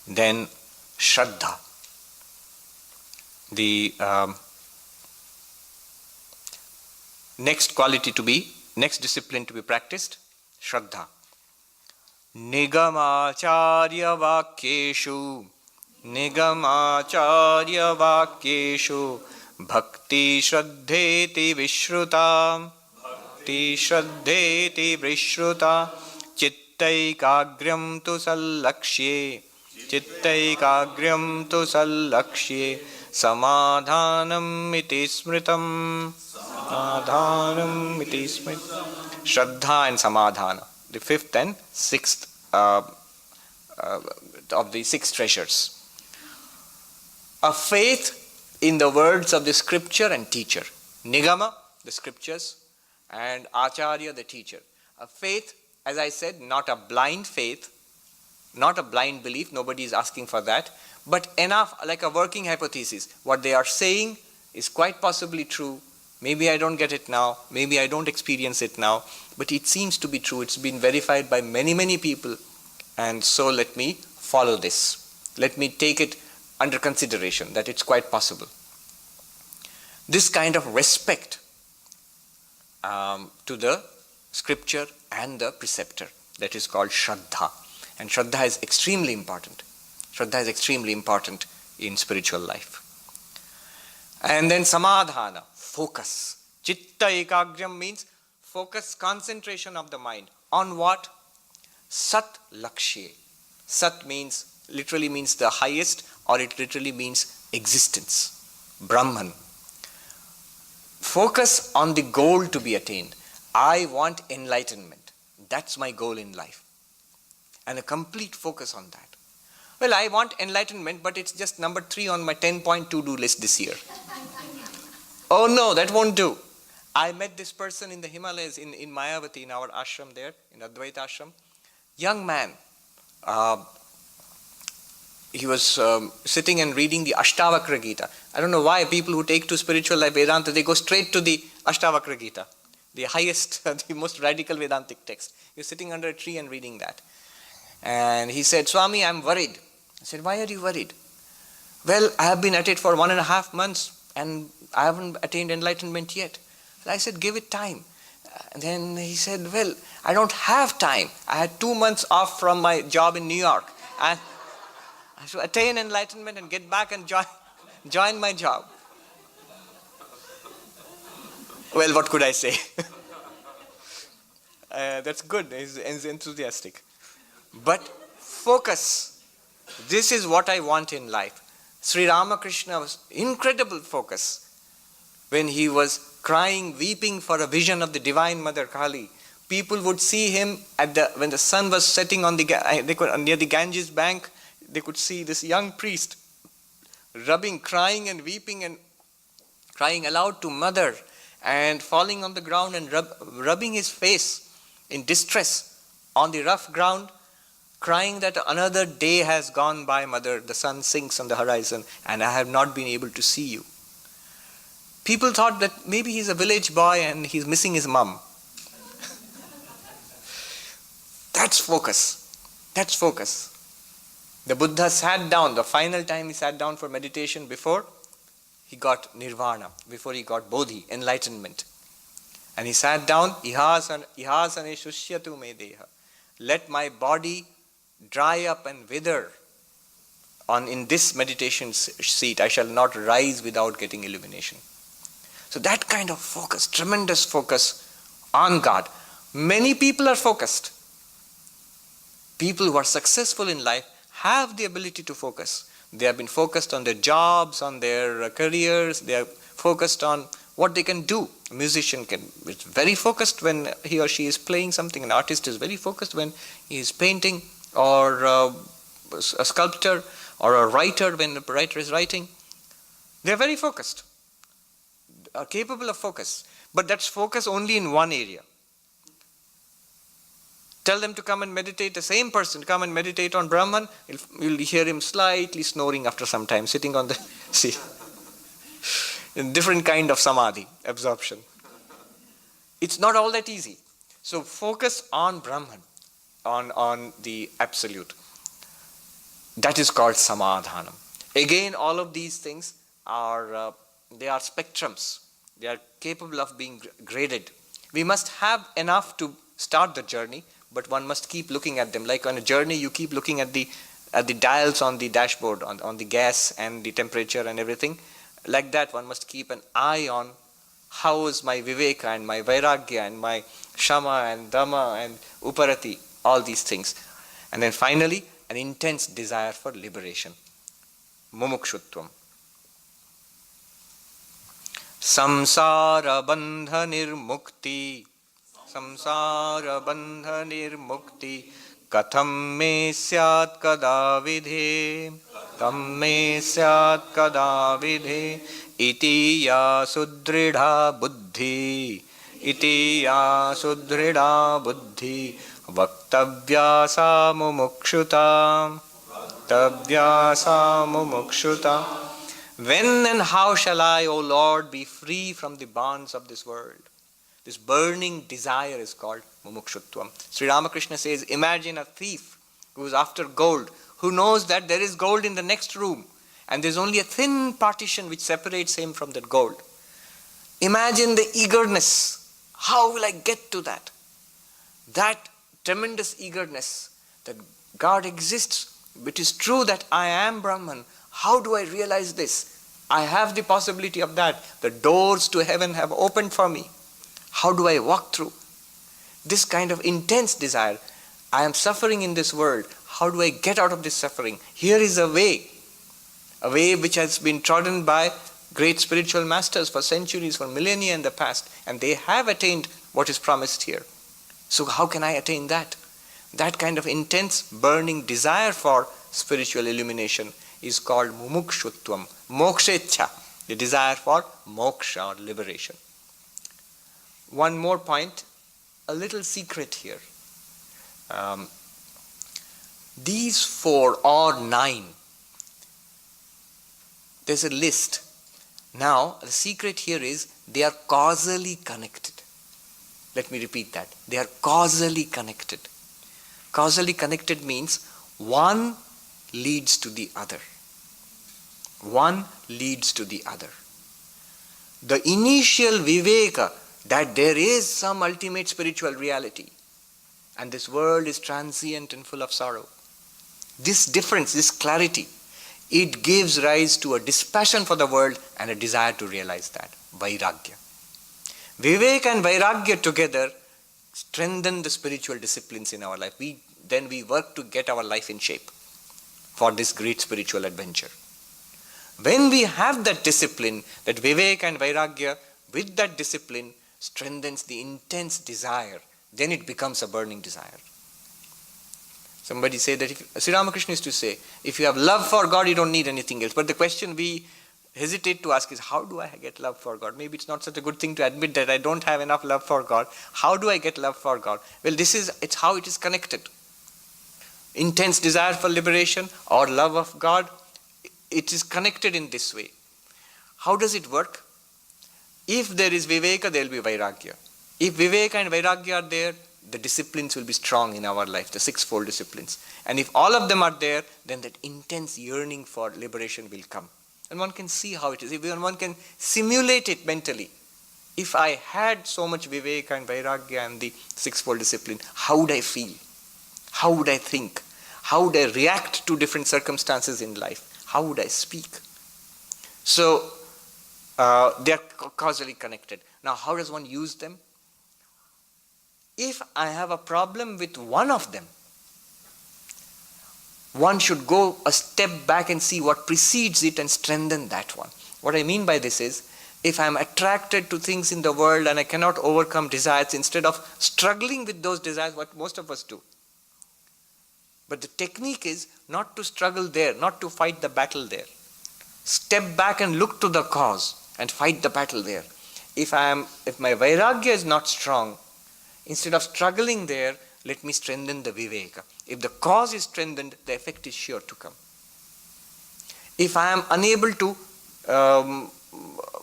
Then Shraddha. The next discipline to be practiced, Shraddha. Nigamacharya vakyeshu bhakti shraddheti vishruta chittaikagram tu sallakshye samadhanam iti smritam. Shraddha and samadhana, the fifth and sixth of the 6 treasures. A faith in the words of the scripture and teacher. Nigama, the scriptures, and Acharya, the teacher. A faith, as I said, not a blind faith, not a blind belief, nobody is asking for that, but enough like a working hypothesis. What they are saying is quite possibly true. Maybe I don't get it now, maybe I don't experience it now, but it seems to be true. It's been verified by many, many people, and so let me follow this. Let me take it under consideration that it's quite possible. This kind of respect to the scripture and the preceptor, that is called Shraddha. And Shraddha is extremely important. Shraddha is extremely important in spiritual life. And then Samadhana, focus. Chitta ekagram means focus, concentration of the mind. On what? Sat lakshye. Sat literally means the highest, or it literally means existence. Brahman. Focus on the goal to be attained. I want enlightenment. That's my goal in life. And a complete focus on that. Well, I want enlightenment, but it's just number 3 on my 10-point to-do list this year. Oh no, that won't do. I met this person in the Himalayas, in Mayavati, in our ashram there, in Advaita ashram. Young man. He was sitting and reading the Ashtavakra Gita. I don't know why people who take to spiritual life Vedanta, they go straight to the Ashtavakra Gita, the highest, the most radical Vedantic text. He was sitting under a tree and reading that. And he said, Swami, I'm worried. I said, why are you worried? Well, I have been at it for 1.5 months and I haven't attained enlightenment yet. I said, give it time. And then he said, well, I don't have time. I had 2 months off from my job in New York. And I should attain enlightenment and get back and join my job. Well, what could I say? That's good. He's enthusiastic. But focus. This is what I want in life. Sri Ramakrishna was incredible focus when he was crying, weeping for a vision of the Divine Mother Kali. People would see him when the sun was setting on near the Ganges bank. They could see this young priest rubbing, crying and weeping and crying aloud to mother, and falling on the ground and rubbing his face in distress on the rough ground, crying that another day has gone by, mother, the sun sinks on the horizon and I have not been able to see you. People thought that maybe he's a village boy and he's missing his mum. That's focus. That's focus. The Buddha sat down, the final time he sat down for meditation before he got nirvana, before he got bodhi, enlightenment. And he sat down, ihasane shushyatu me deha. Let my body dry up and wither in this meditation seat. I shall not rise without getting illumination. So that kind of focus, tremendous focus on God. Many people are focused. People who are successful in life have the ability to focus. They have been focused on their jobs, on their careers. They are focused on what they can do. A musician is very focused when he or she is playing something. An artist is very focused when he is painting, or a sculptor, or a writer when the writer is writing. They are very focused, are capable of focus. But that's focus only in one area. Tell them to come and meditate, the same person, come and meditate on Brahman, you'll hear him slightly snoring after some time, sitting on the seat. In different kind of samadhi, absorption. It's not all that easy. So focus on Brahman, on the absolute. That is called samadhanam. Again, all of these things are spectrums. They are capable of being graded. We must have enough to start the journey, but one must keep looking at them. Like on a journey, you keep looking at the dials on the dashboard, on the gas and the temperature and everything. Like that, one must keep an eye on how is my Viveka and my Vairagya and my Shama and Dhamma and Uparati, all these things. And then finally, an intense desire for liberation. Mumukshutvam. Samsara bandha nirmukti. Samsara bandha nirmukti. Katham me syat kada vidhe. Katham me syat kada vidhe. Iti ya sudridha buddhi. Iti ya sudridha buddhi. Vaktavyasa mumukshuta. Vaktavyasa mumukshuta. When and how shall I, O Lord, be free from the bonds of this world? This burning desire is called mumukshutvam. Sri Ramakrishna says, imagine a thief who is after gold, who knows that there is gold in the next room, and there's only a thin partition which separates him from that gold. Imagine the eagerness. How will I get to that? That tremendous eagerness that God exists. It is true that I am Brahman. How do I realize this? I have the possibility of that. The doors to heaven have opened for me. How do I walk through? This kind of intense desire. I am suffering in this world. How do I get out of this suffering? Here is a way which has been trodden by great spiritual masters for centuries, for millennia in the past, and they have attained what is promised here. So how can I attain that? That kind of intense, burning desire for spiritual illumination is called mumukshutvam, mokshecha, the desire for moksha or liberation. One more point, a little secret here. These 4 or 9, there's a list. Now, the secret here is they are causally connected. Let me repeat that. They are causally connected. Causally connected means one leads to the other. One leads to the other. The initial Viveka, that there is some ultimate spiritual reality, and this world is transient and full of sorrow. This difference, this clarity, it gives rise to a dispassion for the world and a desire to realize that. Vairagya. Viveka and Vairagya together strengthen the spiritual disciplines in our life. Then we work to get our life in shape for this great spiritual adventure. When we have that discipline, that Viveka and Vairagya, with that discipline, strengthens the intense desire, then it becomes a burning desire. Somebody said that Sri Ramakrishna used to say, if you have love for God, you don't need anything else. But the question we hesitate to ask is, how do I get love for God? Maybe it's not such a good thing to admit that I don't have enough love for God. How do I get love for God? Well, it's how it is connected. Intense desire for liberation or love of God, it is connected in this way. How does it work? If there is Viveka, there will be Vairagya. If Viveka and Vairagya are there, the disciplines will be strong in our life, the sixfold disciplines. And if all of them are there, then that intense yearning for liberation will come. And one can see how it is. Even one can simulate it mentally. If I had so much Viveka and Vairagya and the sixfold discipline, how would I feel? How would I think? How would I react to different circumstances in life? How would I speak? So, they are causally connected. Now, how does one use them? If I have a problem with one of them, one should go a step back and see what precedes it and strengthen that one. What I mean by this is, if I am attracted to things in the world and I cannot overcome desires, instead of struggling with those desires, what most of us do. But the technique is not to struggle there, not to fight the battle there. Step back and look to the cause and fight the battle there. If my Vairagya is not strong, instead of struggling there, let me strengthen the Viveka. If the cause is strengthened, the effect is sure to come. If I am unable to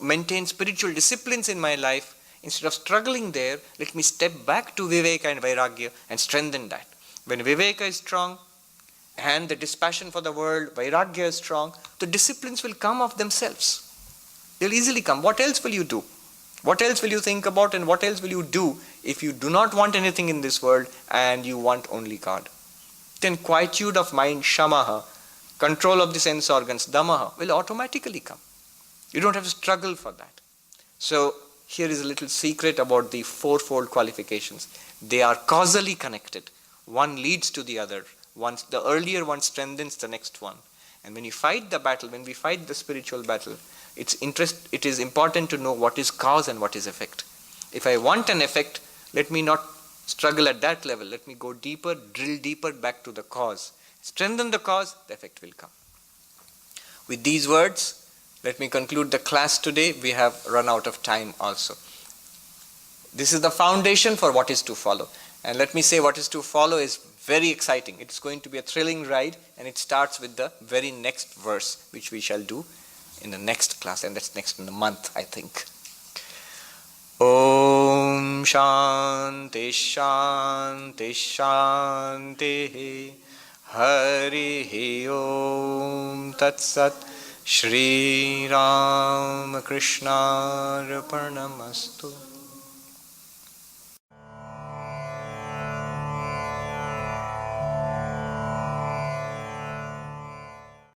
maintain spiritual disciplines in my life, instead of struggling there, let me step back to Viveka and Vairagya and strengthen that. When Viveka is strong and the dispassion for the world, Vairagya is strong, the disciplines will come of themselves. They'll easily come. What else will you do? What else will you think about and what else will you do if you do not want anything in this world and you want only God? Then quietude of mind, shamaha, control of the sense organs, damaha, will automatically come. You don't have to struggle for that. So here is a little secret about the fourfold qualifications. They are causally connected. One leads to the other. Once the earlier one strengthens the next one. And when you fight the battle, when we fight the spiritual battle, it is important to know what is cause and what is effect. If I want an effect, let me not struggle at that level. Let me go deeper, drill deeper back to the cause. Strengthen the cause, the effect will come. With these words, let me conclude the class today. We have run out of time also. This is the foundation for what is to follow. And let me say, what is to follow is very exciting. It's going to be a thrilling ride, and it starts with the very next verse, which we shall do in the next class, and that's next in the month, I think. Om Shanti Shanti Shanti Hari Om Tat Sat Shri Ram Krishna Arpanamastu.